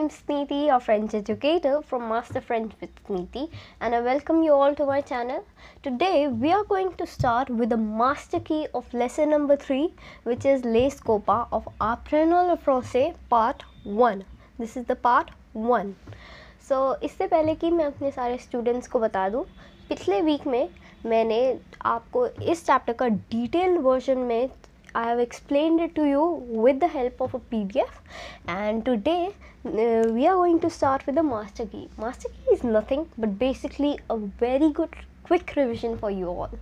I'm Sniti, your French educator from Master French with Sniti, and I welcome you all to my channel. Today we are going to start with the master key of lesson number 3, which is Les Scopa of Apprenons le Français part 1. This is the part 1. So इससे पहले कि मैं अपने सारे students को बता दूं, पिछले वीक में मैंने आपको इस चैप्टर का डिटेल्ड वर्जन में I have explained it to you with the help of a PDF, and today we are going to start with the master key. Master key is nothing but basically a very good quick revision for you all.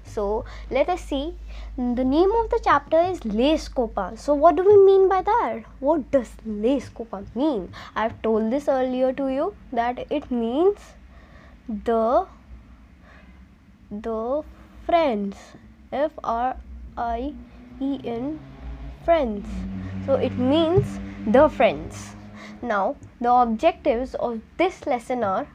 So let us see. The name of the chapter is Les Scopa. So what do we mean by that? What does Les Scopa mean? I have told this earlier to you that it means the friends, F-R-I-E-N, friends. So it means the friends. Now the objectives of this lesson are,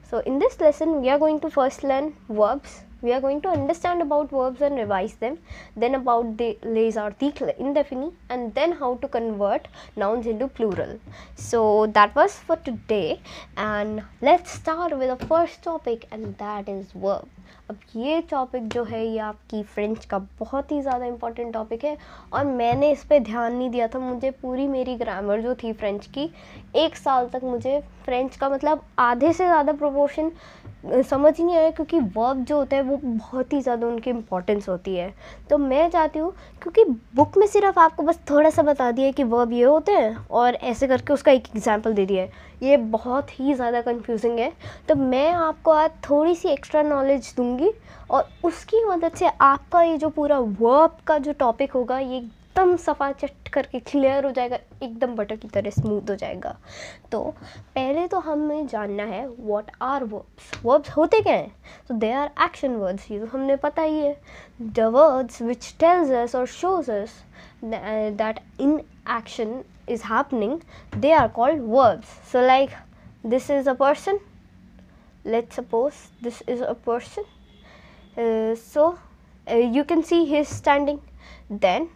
so in this lesson we are going to first learn verbs. We are going to understand about verbs and revise them, then about the les articles indéfinis, and then how to convert nouns into plural. So that was for today, and let's start with the first topic, and that is verb. अब ये topic जो है ये आपकी French का बहुत ही ज़्यादा important topic है, और मैंने इस पे ध्यान नहीं दिया था. मुझे पूरी मेरी ग्रामर जो थी फ्रेंच की, 1 साल तक मुझे फ्रेंच का मतलब आधे से ज़्यादा प्रोपोर्शन समझ ही नहीं आया, क्योंकि वर्ब जो होता है वो बहुत ही ज़्यादा उनकी इम्पोर्टेंस होती है. तो मैं चाहती हूँ, क्योंकि बुक में सिर्फ आपको बस थोड़ा सा बता दिया है कि वर्ब ये होते हैं और ऐसे करके उसका एक एग्जांपल दे दिया है, ये बहुत ही ज़्यादा कंफ्यूजिंग है. तो मैं आपको आज थोड़ी सी एक्स्ट्रा नॉलेज दूंगी, और उसकी मदद से आपका ये जो पूरा वर्ब का जो टॉपिक होगा ये एकदम सफा चट करके क्लियर हो जाएगा, एकदम बटर की तरह स्मूथ हो जाएगा. तो पहले तो हमें जानना है व्हाट आर वर्ब्स. वर्ब्स होते क्या हैं? तो दे आर एक्शन वर्ड्स. ये तो हमने पता ही है. The words which tells us और shows us that in action is happening, they are called verbs. So like, this is a person. Let's suppose this is a person. You can see he is standing. Then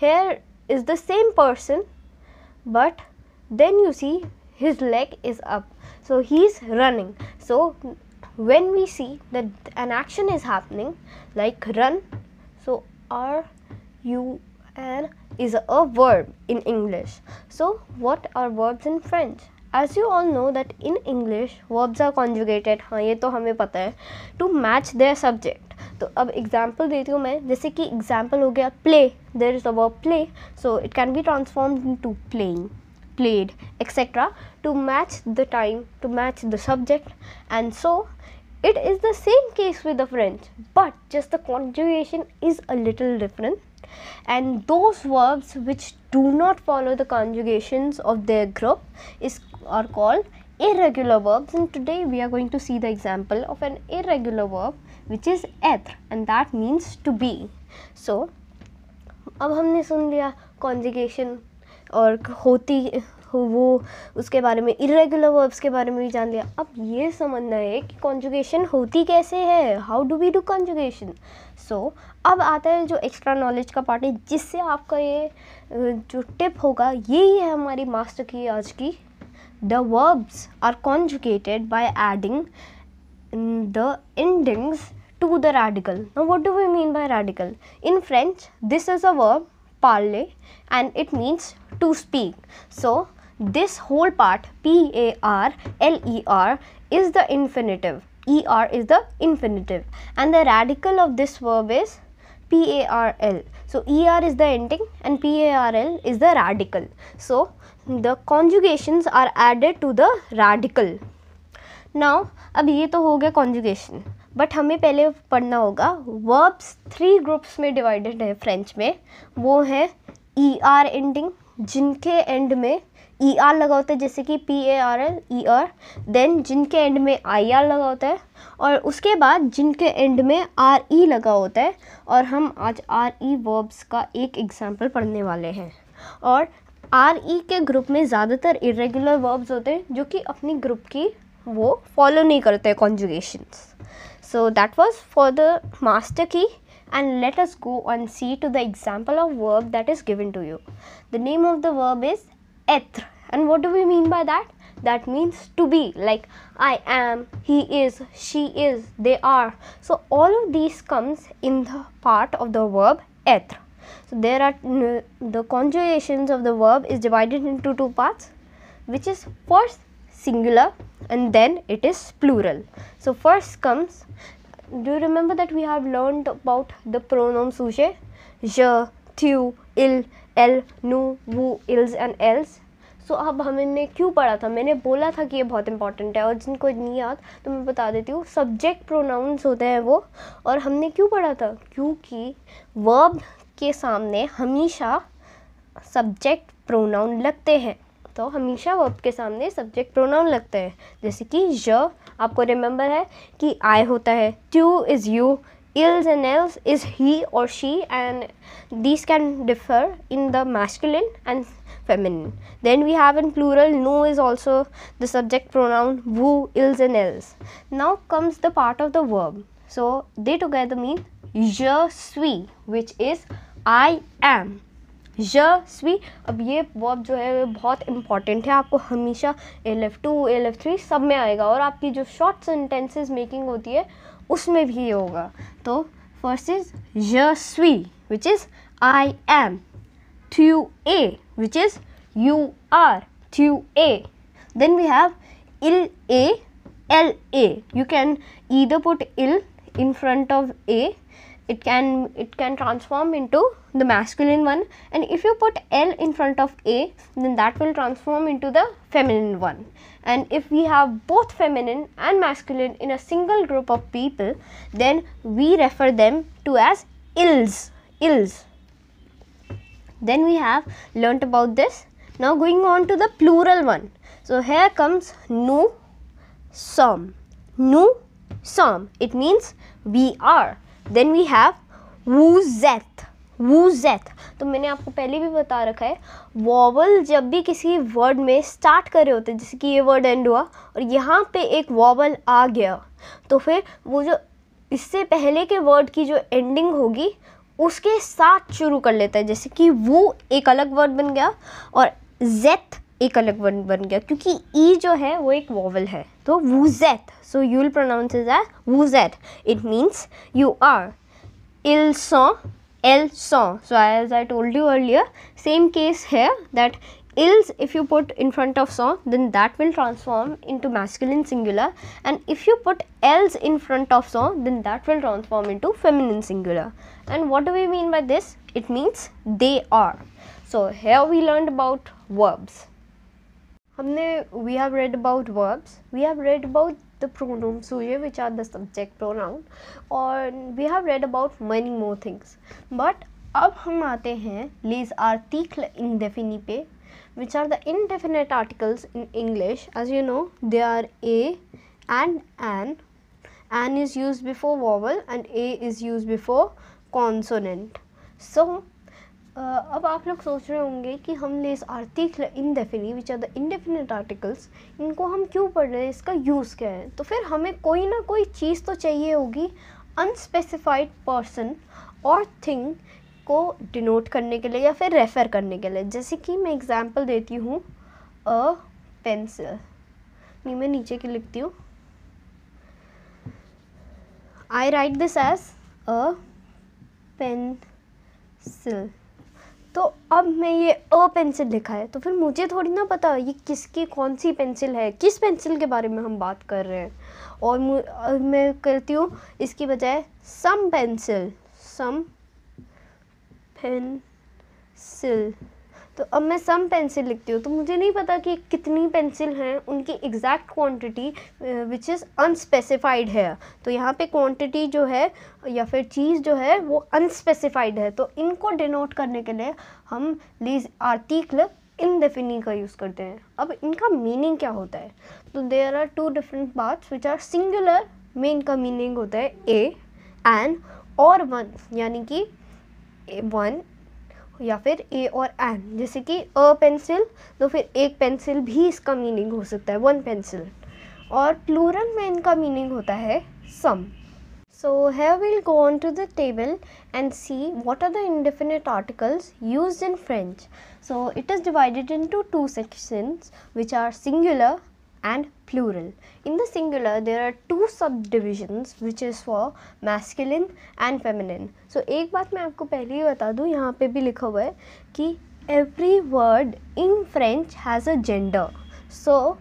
here is the same person, but then you see his leg is up, so he is running. So when we see that an action is happening like run, so R-U-N is a verb in English. So what are verbs in French? As you all know that in English verbs are conjugated, हाँ ये तो हमें पता है, to match their subject. तो अब example देती हूँ मैं, जैसे कि एग्जाम्पल हो गया play. There is the verb play, so it can be transformed into playing, played, etc. to match the time, to match the subject. And so it is the same case with the French, but just the conjugation is a little different. And those verbs which do not follow the conjugations of their group are called irregular verbs. And today we are going to see the example of an irregular verb which is être, and that means to be. So अब हमने सुन लिया conjugation और होती वो उसके बारे में, irregular verbs के बारे में भी जान लिया. अब ये समझना है कि conjugation होती कैसे है, how do we do conjugation. So अब आता है जो एक्स्ट्रा नॉलेज का पार्ट है, जिससे आपका ये जो टिप होगा यही है हमारी मास्टर की आज की. The verbs are conjugated by adding the endings to the radical. Now what do we mean by radical? In French, this is a verb, parler, and it means to speak. So this whole part, P-A-R-L-E-R, is the infinitive. E-R is the infinitive, and the radical of this verb is P-A-R-L. So E-R is the ending and P-A-R-L is the radical. So the conjugations are added to the radical. Now अब ये तो हो गया conjugation, but हमें पहले पढ़ना होगा verbs 3 groups में डिवाइडेड है फ्रेंच में. वो है ER एंडिंग, जिनके एंड में ER लगा होता है, जैसे कि PARL ER. देन जिनके एंड में IR लगा होता है, और उसके बाद जिनके एंड में RE लगा होता है. और हम आज RE verbs का एक एग्जाम्पल पढ़ने वाले हैं. और RE के ग्रुप में ज़्यादातर इरेगुलर verbs होते हैं जो कि अपनी ग्रुप की वो फॉलो नहीं करते conjugations. So that was for the master key, and let us go and see to the example of verb that is given to you. The name of the verb is être, And what do we mean by that? That means to be, like I am, he is, she is, they are. So all of these comes in the part of the verb être. So there are the conjugations of the verb is divided into two parts, which is first singular and then it is plural. So first comes, do you remember that we have learned about the pronoun sujet? Je, tu, il, elle, nous, vous, ils and elles. सो अब हमने क्यों पढ़ा था, मैंने बोला था कि ये बहुत इंपॉर्टेंट है, और जिनको नहीं याद तो मैं बता देती हूँ. सब्जेक्ट प्रोनाउंस होते हैं वो, और हमने क्यों पढ़ा था, क्योंकि वर्ब के सामने हमेशा सब्जेक्ट प्रोनाउन लगते हैं. तो हमेशा वर्ब के सामने सब्जेक्ट प्रोनाउन लगते हैं. जैसे कि ज, आपको रिमेंबर है कि आई होता है, two is you, ills and else is he or she, and these can differ in the masculine and feminine. Then we have in plural, nous is also the subject pronoun, vous, ills and else. Now comes the part of the verb. So they together mean je suis, which is I am. je suis. अब ये verb जो है वो बहुत important है, आपको हमेशा LF2 LF3 सब में आएगा, और आपकी जो शॉर्ट सेंटेंसेस मेकिंग होती है उसमें भी ये होगा. तो first is je suis, which is I am. Tu es, which is you are. Tu es. Then we have il est, elle est. You can either put il in front of a, it can transform into the masculine one, and if you put L in front of A, then that will transform into the feminine one. And if we have both feminine and masculine in a single group of people, then we refer them to as ills. Then we have learnt about this. Now going on to the plural one. So here comes nous sommes. Nous sommes. It means we are. Then we have vous êtes. तो मैंने आपको पहले भी बता रखा है, vowel जब भी किसी वर्ड में स्टार्ट कर रहे होते हैं, जैसे कि ये वर्ड एंड हुआ और यहाँ पे एक वॉवल आ गया, तो फिर वो जो इससे पहले के वर्ड की जो एंडिंग होगी उसके साथ शुरू कर लेता है. जैसे कि वो एक अलग वर्ड बन गया और जेट एक अलग वर्ड बन गया, क्योंकि ई जो है वो एक वॉवल है. तो vous êtes, so you will pronounce it as vous êtes. It means you are. Ils sont, elles sont. So as I told you earlier, same case here, that ills if you put in front of sont, then that will transform into masculine singular, and if you put else in front of sont, then that will transform into feminine singular. And what do we mean by this? It means they are. So here we learned about verbs. We have read about verbs, we have read about the pronoun sujet, which are the subject pronoun, or we have read about many more things. But अब हम आते हैं les articles indéfinis पे, which are the indefinite articles in English. As you know, they are a and an. An is used before vowel and a is used before consonant. So अब आप लोग सोच रहे होंगे कि हम les articles indéfinis, which are the indefinite articles, इनको हम क्यों पढ़ रहे हैं, इसका यूज़ क्या है. तो फिर हमें कोई ना कोई चीज़ तो चाहिए होगी अनस्पेसिफाइड पर्सन और थिंग को डिनोट करने के लिए या फिर रेफ़र करने के लिए. जैसे कि मैं एग्जांपल देती हूँ, अ पेंसिल, नहीं मैं नीचे की लिखती हूँ, I write this as a pencil. तो अब मैं ये अ पेंसिल लिखा है, तो फिर मुझे थोड़ी ना पता ये किसकी कौन सी पेंसिल है, किस पेंसिल के बारे में हम बात कर रहे हैं. और मैं करती हूँ इसकी बजाय सम पेंसिल, सम पेंसिल. तो अब मैं सम पेंसिल लिखती हूँ, तो मुझे नहीं पता कि कितनी पेंसिल हैं, उनकी exact quantity which is unspecified है. तो यहाँ पे क्वांटिटी जो है या फिर चीज़ जो है वो अनस्पेसिफाइड है. तो इनको डिनोट करने के लिए हम les articles indéfinis का यूज़ करते हैं. अब इनका मीनिंग क्या होता है, तो there are two different parts which are singular में इनका मीनिंग होता है ए, एन और वन, यानी कि वन या फिर ए और एन. जैसे कि अ पेंसिल, तो फिर एक पेंसिल भी इसका मीनिंग हो सकता है, वन पेंसिल. और प्लूरल में इनका मीनिंग होता है सम. So here we'll go on to the table and see what are the indefinite articles used in French. So it is divided into two sections, which are singular and plural. In the singular there are two subdivisions, which is for masculine and feminine. So एक बात मैं आपको पहले ही बता दूँ, यहाँ पे भी लिखा हुआ है कि every word in French has a gender. So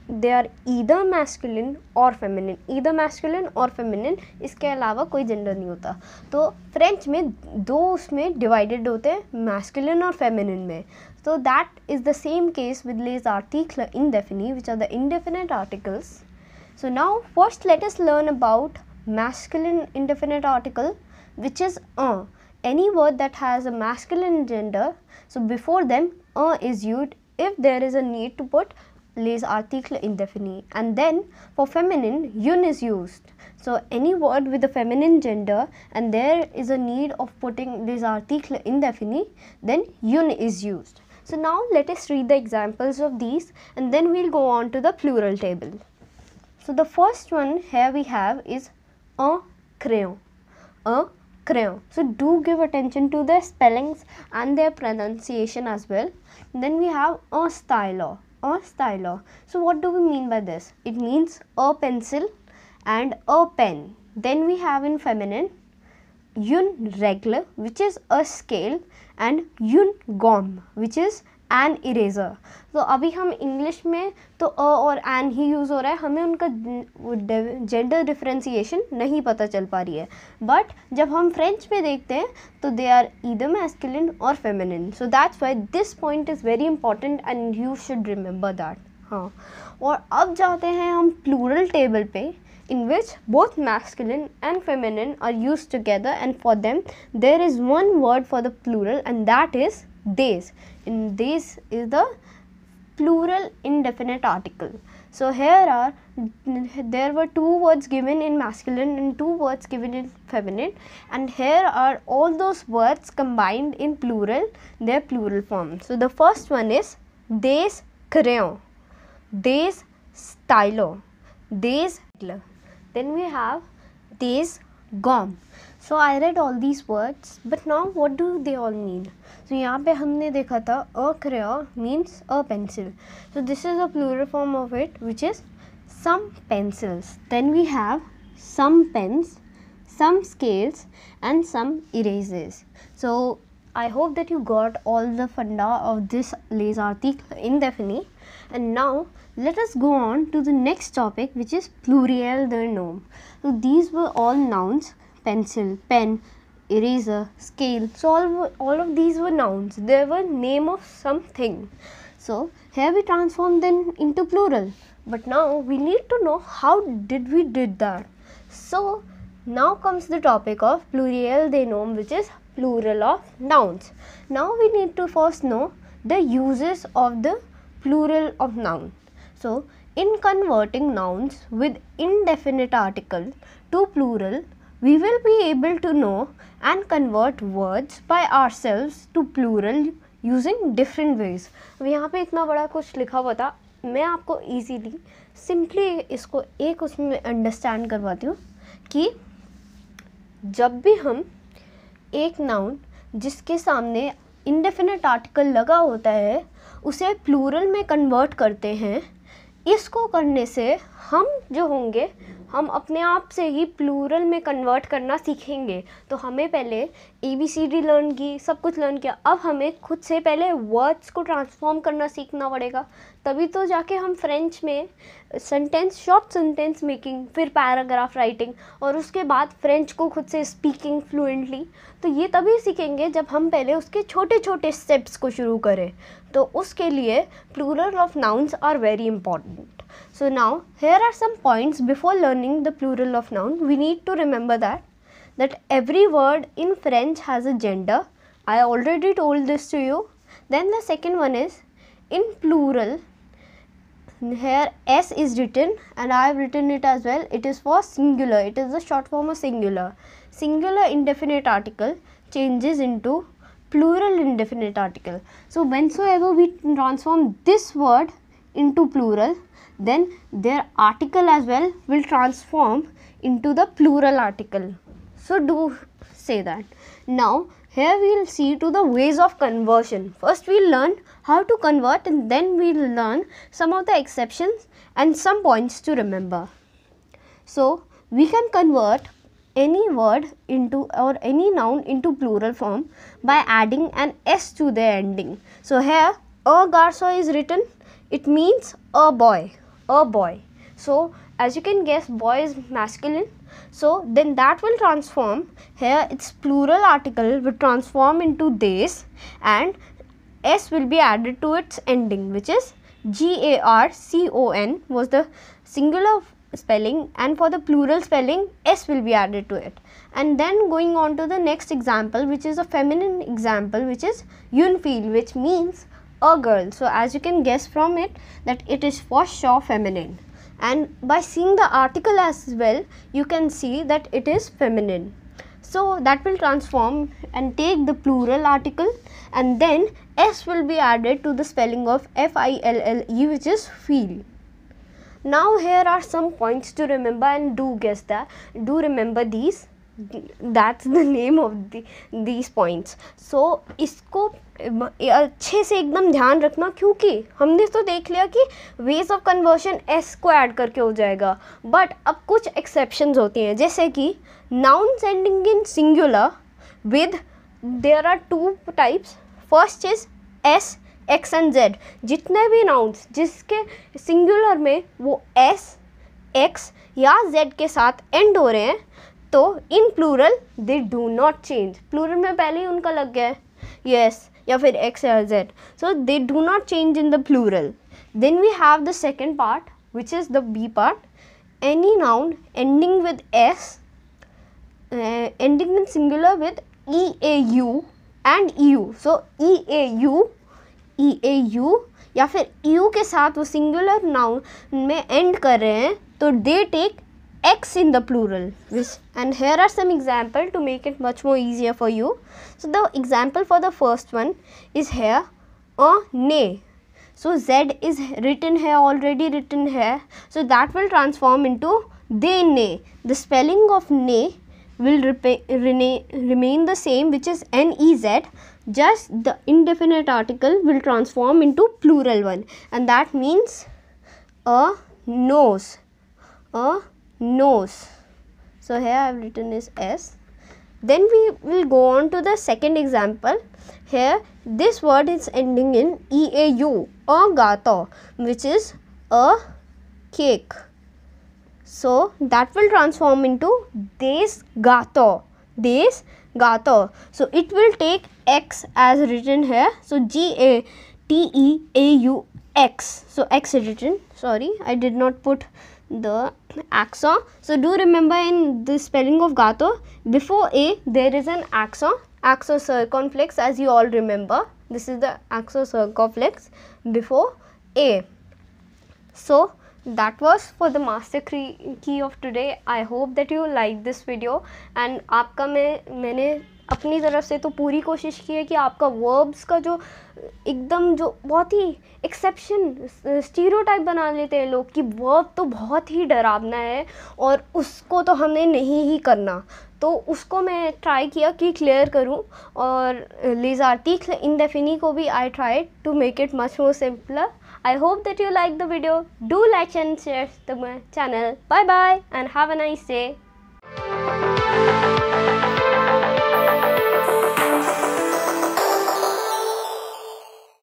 they are either masculine और फेमिनिन, ईदर मैस्कुलिन और फेमिनिन, इसके अलावा कोई जेंडर नहीं होता. तो फ्रेंच में दो उसमें डिवाइडेड होते हैं, मैस्कुलिन और फेमिनिन में. So that is the same case with les articles indéfinis, which are the indefinite articles. So now first let us learn about masculine indefinite article, which is un. Any word that has a masculine gender, so before them un is used if there is a need to put les articles indéfinis, and then for feminine un is used. So any word with a feminine gender and there is a need of putting les articles indéfinis, then un is used. So now let us read the examples of these and then we'll go on to the plural table. So the first one here we have is un crayon. Un crayon. So do give attention to their spellings and their pronunciation as well. Then we have un stylo. A stylo. So what do we mean by this? It means a pencil and a pen. Then we have in feminine une règle, which is a scale, and une gomme, which is an eraser. तो अभी हम English में तो अ और N ही use हो रहा है, हमें उनका जेंडर डिफ्रेंसिएशन नहीं पता चल पा रही है. बट जब हम फ्रेंच में देखते हैं तो दे आर ईदर मैस्कुलिन और feminine. So that's why this point is very important and you should remember that. हाँ, और अब जाते हैं हम प्लूरल टेबल पे, in which both masculine and feminine are used together, and for them there is one word for the plural, and that is des. In des is the plural indefinite article. So here there were two words given in masculine and two words given in feminine, and here are all those words combined in plural, their plural form. So the first one is des crayon, des stylo, des. Then we have des gomme. So I read all these words, but now what do they all mean? So यहाँ पे हमने देखा था a crayon means a pencil. So this is a plural form of it, which is some pencils. Then we have some pens, some scales, and some erasers. So I hope that you got all the funda of this les articles indéfinis. And now let us go on to the next topic, which is pluriel de nom. So these were all nouns: pencil, pen, eraser, scale. So all of these were nouns. They were name of something. So here we transform them into plural. But now we need to know how did we did that. So now comes the topic of pluriel de nom, which is plural of nouns. Now we need to first know the uses of the plural of noun. So in converting nouns with indefinite article to plural, we will be able to know and convert words by ourselves to plural using different ways. अब यहाँ पे इतना बड़ा कुछ लिखा हुआ था, मैं आपको easily simply इसको एक उसमें understand करवाती हूँ कि जब भी हम एक नाउन जिसके सामने indefinite article लगा होता है उसे प्लूरल में कन्वर्ट करते हैं, इसको करने से हम जो होंगे हम अपने आप से ही प्लूरल में कन्वर्ट करना सीखेंगे. तो हमें पहले ABCD लर्न की, सब कुछ लर्न किया, अब हमें खुद से पहले वर्ड्स को ट्रांसफॉर्म करना सीखना पड़ेगा, तभी तो जाके हम फ्रेंच में सेंटेंस, शॉर्ट सेंटेंस मेकिंग, फिर पैराग्राफ राइटिंग और उसके बाद फ्रेंच को खुद से स्पीकिंग फ्लुएंटली, तो ये तभी सीखेंगे जब हम पहले उसके छोटे छोटे स्टेप्स को शुरू करें. तो उसके लिए plural of nouns are very important. So now here are some points before learning the plural of noun. We need to remember that every word in French has a gender. I already told this to you. Then the second one is in plural. Here S is written and I have written it as well. It is for singular. It is the short form of singular. Singular indefinite article changes into plural indefinite article. So whensoever we transform this word into plural, then their article as well will transform into the plural article. So do say that. Now here we will see to the ways of conversion. First we will learn how to convert, and then we will learn some of the exceptions and some points to remember. So we can convert any word into or any noun into plural form by adding an s to the ending. So here a garçon is written, it means a boy, a boy. So as you can guess, boy is masculine, so then that will transform, here its plural article will transform into this, and s will be added to its ending, which is garcon was the singular spelling, and for the plural spelling s will be added to it. And then going on to the next example, which is a feminine example, which is unfil, which means a girl. So as you can guess from it that it is for sure feminine, and by seeing the article as well you can see that it is feminine. So that will transform and take the plural article, and then s will be added to the spelling of fille, which is feel. Now here are some points to remember, and do guess that, do remember these, that's the name of these points. So इसको अच्छे से एकदम ध्यान रखना, क्योंकि हमने तो देख लिया कि वेज ऑफ कन्वर्शन एस को ऐड करके हो जाएगा, बट अब कुछ एक्सेप्शंस होती हैं, जैसे कि nouns ending in singular with, there are two types, first is S, X and Z. जितने भी नाउन्स जिसके सिंगुलर में वो एस, एक्स या जेड के साथ एंड हो रहे हैं, तो in plural they do not change. Plural में पहले ही उनका लग गया है यस या फिर एक्स या Z, so they do not change in the plural. Then we have the second part, which is the B part. Any noun ending with S, ending in singular with E A U and U. So E A U या फिर you के साथ वो singular noun में and कर रहे हैं, तो they take x in the plural. And here are some examples to make it much more easier for you. So the example for the first one is here, a nay. So z is written here, already written here, so that will transform into they nay. The spelling of nay will remain the same, which is NEZ, just the indefinite article will transform into plural one, and that means a nose, a nose. So here I have written is S. Then we will go on to the second example. Here this word is ending in EAU, a gato, which is a cake. So that will transform into des gato, des gato. So it will take X as written here. So GATEAUX. So X is written. Sorry, I did not put the accent. So do remember in the spelling of gato, before A there is an accent, axo-circumflex, as you all remember. This is the axo-circumflex before A. So that was for the master key of today. I hope that you like this video, and आपका मैंने अपनी तरफ से तो पूरी कोशिश की है कि आपका वर्ब्स का जो एकदम जो बहुत ही एक्सेप्शन स्टीरियोटाइप बना लेते हैं लोग कि वर्ब तो बहुत ही डरावना है और उसको तो हमें नहीं ही करना, तो उसको मैं ट्राई किया कि क्लियर करूं. और लिजार्टिक इंडेफिनी को भी I try to make it much more simpler. I hope that you like the video. Do like and share the channel. Bye bye and have a nice day.